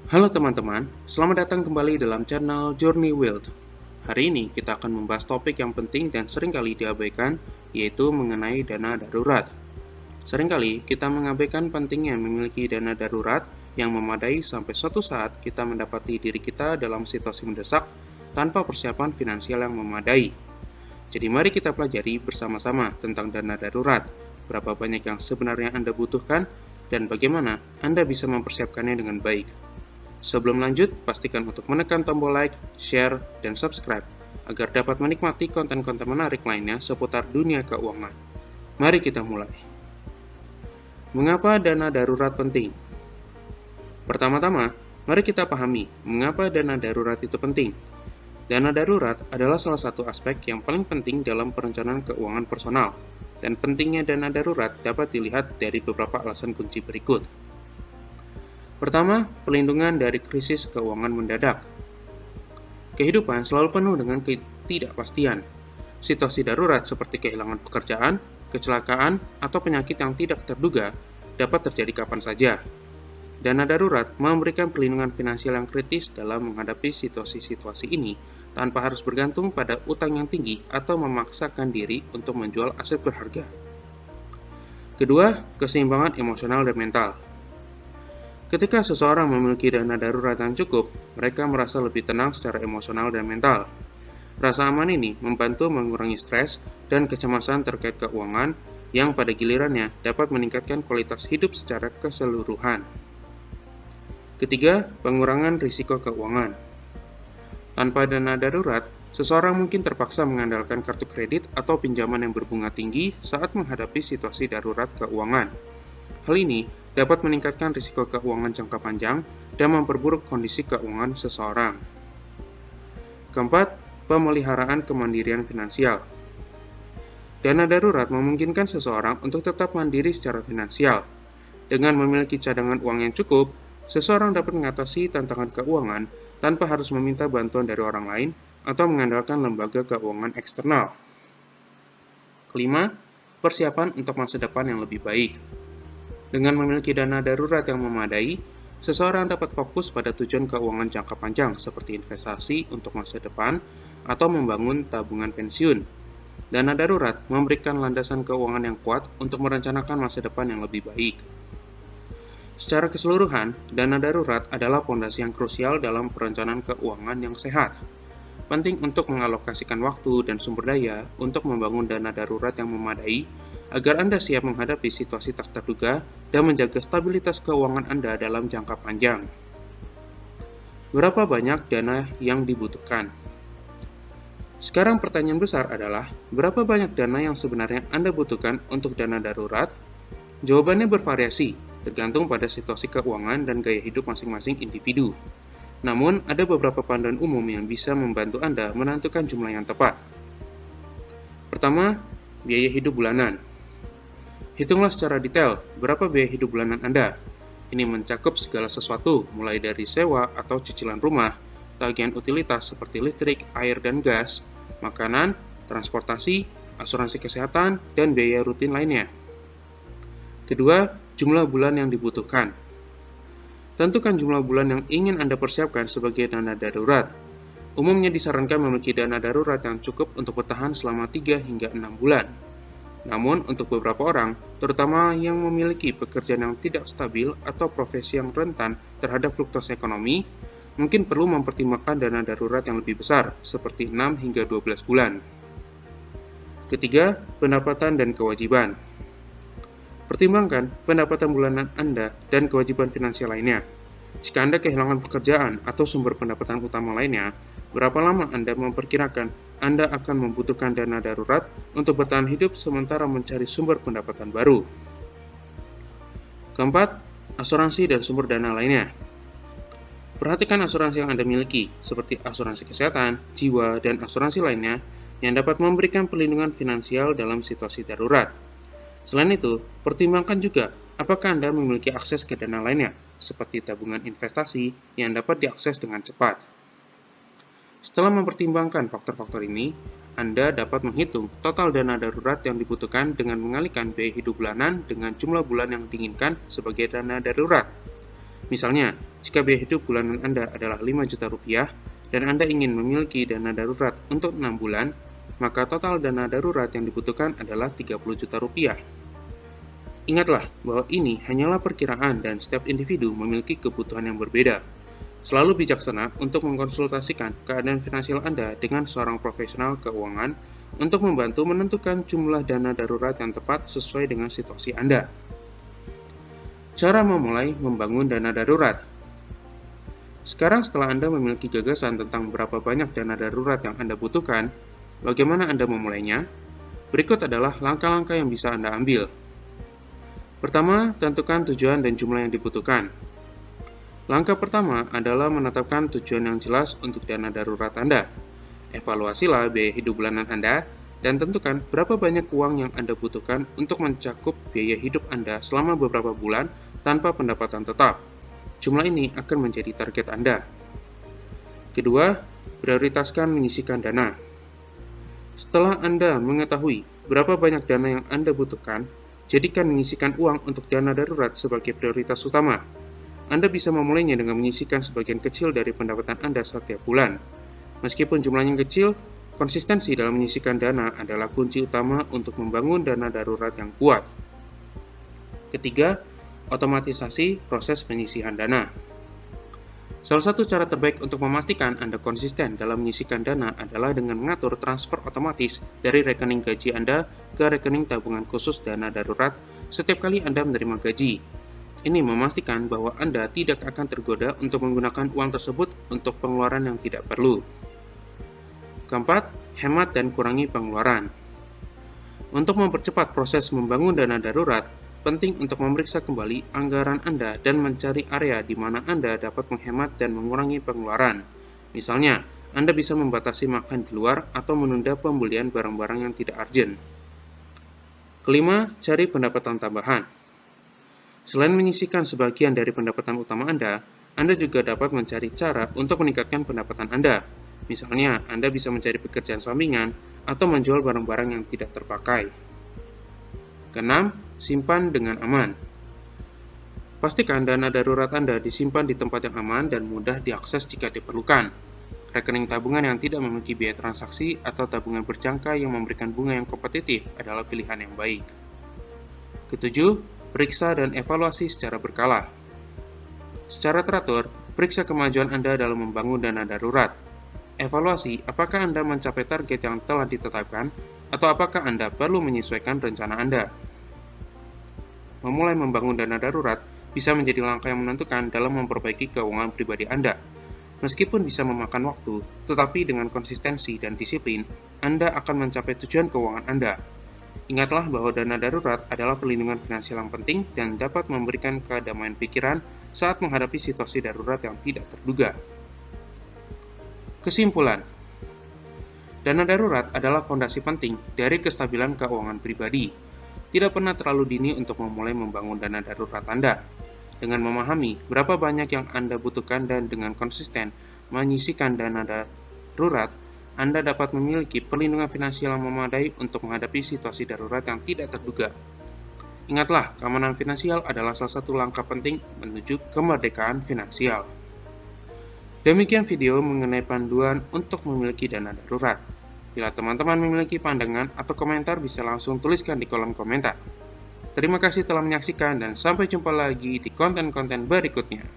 Halo teman-teman, selamat datang kembali dalam channel Journey Wealth. Hari ini kita akan membahas topik yang penting dan seringkali diabaikan, yaitu mengenai dana darurat. Seringkali kita mengabaikan pentingnya memiliki dana darurat yang memadai sampai suatu saat kita mendapati diri kita dalam situasi mendesak tanpa persiapan finansial yang memadai. Jadi mari kita pelajari bersama-sama tentang dana darurat, berapa banyak yang sebenarnya Anda butuhkan, dan bagaimana Anda bisa mempersiapkannya dengan baik. Sebelum lanjut, pastikan untuk menekan tombol like, share, dan subscribe agar dapat menikmati konten-konten menarik lainnya seputar dunia keuangan. Mari kita mulai. Mengapa dana darurat penting? Pertama-tama, mari kita pahami mengapa dana darurat itu penting. Dana darurat adalah salah satu aspek yang paling penting dalam perencanaan keuangan personal, dan pentingnya dana darurat dapat dilihat dari beberapa alasan kunci berikut. Pertama, perlindungan dari krisis keuangan mendadak. Kehidupan selalu penuh dengan ketidakpastian. Situasi darurat seperti kehilangan pekerjaan, kecelakaan, atau penyakit yang tidak terduga dapat terjadi kapan saja. Dana darurat memberikan perlindungan finansial yang kritis dalam menghadapi situasi-situasi ini tanpa harus bergantung pada utang yang tinggi atau memaksakan diri untuk menjual aset berharga. Kedua, keseimbangan emosional dan mental. Ketika seseorang memiliki dana darurat yang cukup, mereka merasa lebih tenang secara emosional dan mental. Rasa aman ini membantu mengurangi stres dan kecemasan terkait keuangan yang pada gilirannya dapat meningkatkan kualitas hidup secara keseluruhan. Ketiga, pengurangan risiko keuangan. Tanpa dana darurat, seseorang mungkin terpaksa mengandalkan kartu kredit atau pinjaman yang berbunga tinggi saat menghadapi situasi darurat keuangan. Hal ini dapat meningkatkan risiko keuangan jangka panjang dan memperburuk kondisi keuangan seseorang. Keempat, pemeliharaan kemandirian finansial. Dana darurat memungkinkan seseorang untuk tetap mandiri secara finansial. Dengan memiliki cadangan uang yang cukup, seseorang dapat mengatasi tantangan keuangan tanpa harus meminta bantuan dari orang lain atau mengandalkan lembaga keuangan eksternal. Kelima, persiapan untuk masa depan yang lebih baik. Dengan memiliki dana darurat yang memadai, seseorang dapat fokus pada tujuan keuangan jangka panjang seperti investasi untuk masa depan atau membangun tabungan pensiun. Dana darurat memberikan landasan keuangan yang kuat untuk merencanakan masa depan yang lebih baik. Secara keseluruhan, dana darurat adalah fondasi yang krusial dalam perencanaan keuangan yang sehat. Penting untuk mengalokasikan waktu dan sumber daya untuk membangun dana darurat yang memadai agar Anda siap menghadapi situasi tak terduga dan menjaga stabilitas keuangan Anda dalam jangka panjang. Berapa banyak dana yang dibutuhkan? Sekarang pertanyaan besar adalah, berapa banyak dana yang sebenarnya Anda butuhkan untuk dana darurat? Jawabannya bervariasi, tergantung pada situasi keuangan dan gaya hidup masing-masing individu. Namun, ada beberapa panduan umum yang bisa membantu Anda menentukan jumlah yang tepat. Pertama, biaya hidup bulanan. Hitunglah secara detail berapa biaya hidup bulanan Anda. Ini mencakup segala sesuatu, mulai dari sewa atau cicilan rumah, tagihan utilitas seperti listrik, air, dan gas, makanan, transportasi, asuransi kesehatan, dan biaya rutin lainnya. Kedua, jumlah bulan yang dibutuhkan. Tentukan jumlah bulan yang ingin Anda persiapkan sebagai dana darurat. Umumnya disarankan memiliki dana darurat yang cukup untuk bertahan selama 3 hingga 6 bulan. Namun, untuk beberapa orang, terutama yang memiliki pekerjaan yang tidak stabil atau profesi yang rentan terhadap fluktuasi ekonomi, mungkin perlu mempertimbangkan dana darurat yang lebih besar, seperti 6 hingga 12 bulan. Ketiga, pendapatan dan kewajiban. Pertimbangkan pendapatan bulanan Anda dan kewajiban finansial lainnya. Jika Anda kehilangan pekerjaan atau sumber pendapatan utama lainnya, berapa lama Anda memperkirakan Anda akan membutuhkan dana darurat untuk bertahan hidup sementara mencari sumber pendapatan baru? Keempat, asuransi dan sumber dana lainnya. Perhatikan asuransi yang Anda miliki, seperti asuransi kesehatan, jiwa, dan asuransi lainnya yang dapat memberikan perlindungan finansial dalam situasi darurat. Selain itu, pertimbangkan juga apakah Anda memiliki akses ke dana lainnya, seperti tabungan investasi yang dapat diakses dengan cepat. Setelah mempertimbangkan faktor-faktor ini, Anda dapat menghitung total dana darurat yang dibutuhkan dengan mengalihkan biaya hidup bulanan dengan jumlah bulan yang diinginkan sebagai dana darurat. Misalnya, jika biaya hidup bulanan Anda adalah 5 juta rupiah dan Anda ingin memiliki dana darurat untuk 6 bulan, maka total dana darurat yang dibutuhkan adalah 30 juta rupiah. Ingatlah bahwa ini hanyalah perkiraan dan setiap individu memiliki kebutuhan yang berbeda. Selalu bijaksana untuk mengkonsultasikan keadaan finansial Anda dengan seorang profesional keuangan untuk membantu menentukan jumlah dana darurat yang tepat sesuai dengan situasi Anda. Cara memulai membangun dana darurat. Sekarang setelah Anda memiliki gagasan tentang berapa banyak dana darurat yang Anda butuhkan, bagaimana Anda memulainya? Berikut adalah langkah-langkah yang bisa Anda ambil. Pertama, tentukan tujuan dan jumlah yang dibutuhkan. Langkah pertama adalah menetapkan tujuan yang jelas untuk dana darurat Anda. Evaluasilah biaya hidup bulanan Anda dan tentukan berapa banyak uang yang Anda butuhkan untuk mencakup biaya hidup Anda selama beberapa bulan tanpa pendapatan tetap. Jumlah ini akan menjadi target Anda. Kedua, prioritaskan menyisihkan dana. Setelah Anda mengetahui berapa banyak dana yang Anda butuhkan, jadikan menyisihkan uang untuk dana darurat sebagai prioritas utama. Anda bisa memulainya dengan menyisihkan sebagian kecil dari pendapatan Anda setiap bulan. Meskipun jumlahnya kecil, konsistensi dalam menyisihkan dana adalah kunci utama untuk membangun dana darurat yang kuat. Ketiga, otomatisasi proses penyisihan dana. Salah satu cara terbaik untuk memastikan Anda konsisten dalam menyisihkan dana adalah dengan mengatur transfer otomatis dari rekening gaji Anda ke rekening tabungan khusus dana darurat setiap kali Anda menerima gaji. Ini memastikan bahwa Anda tidak akan tergoda untuk menggunakan uang tersebut untuk pengeluaran yang tidak perlu. Keempat, hemat dan kurangi pengeluaran. Untuk mempercepat proses membangun dana darurat, penting untuk memeriksa kembali anggaran Anda dan mencari area di mana Anda dapat menghemat dan mengurangi pengeluaran. Misalnya, Anda bisa membatasi makan di luar atau menunda pembelian barang-barang yang tidak urgent. Kelima, cari pendapatan tambahan. Selain menyisihkan sebagian dari pendapatan utama Anda juga dapat mencari cara untuk meningkatkan pendapatan Anda. Misalnya, Anda bisa mencari pekerjaan sampingan atau menjual barang-barang yang tidak terpakai. Keenam, simpan dengan aman. Pastikan dana darurat Anda disimpan di tempat yang aman dan mudah diakses jika diperlukan. Rekening tabungan yang tidak memiliki biaya transaksi atau tabungan berjangka yang memberikan bunga yang kompetitif adalah pilihan yang baik. Ketujuh, periksa dan evaluasi secara berkala. Secara teratur, periksa kemajuan Anda dalam membangun dana darurat. Evaluasi apakah Anda mencapai target yang telah ditetapkan atau apakah Anda perlu menyesuaikan rencana Anda. Memulai membangun dana darurat bisa menjadi langkah yang menentukan dalam memperbaiki keuangan pribadi Anda. Meskipun bisa memakan waktu, tetapi dengan konsistensi dan disiplin, Anda akan mencapai tujuan keuangan Anda. Ingatlah bahwa dana darurat adalah perlindungan finansial yang penting dan dapat memberikan kedamaian pikiran saat menghadapi situasi darurat yang tidak terduga. Kesimpulan, dana darurat adalah fondasi penting dari kestabilan keuangan pribadi. Tidak pernah terlalu dini untuk memulai membangun dana darurat Anda. Dengan memahami berapa banyak yang Anda butuhkan dan dengan konsisten menyisihkan dana darurat, Anda dapat memiliki perlindungan finansial yang memadai untuk menghadapi situasi darurat yang tidak terduga. Ingatlah, keamanan finansial adalah salah satu langkah penting menuju kemerdekaan finansial. Demikian video mengenai panduan untuk memiliki dana darurat. Bila teman-teman memiliki pandangan atau komentar bisa langsung tuliskan di kolom komentar. Terima kasih telah menyaksikan dan sampai jumpa lagi di konten-konten berikutnya.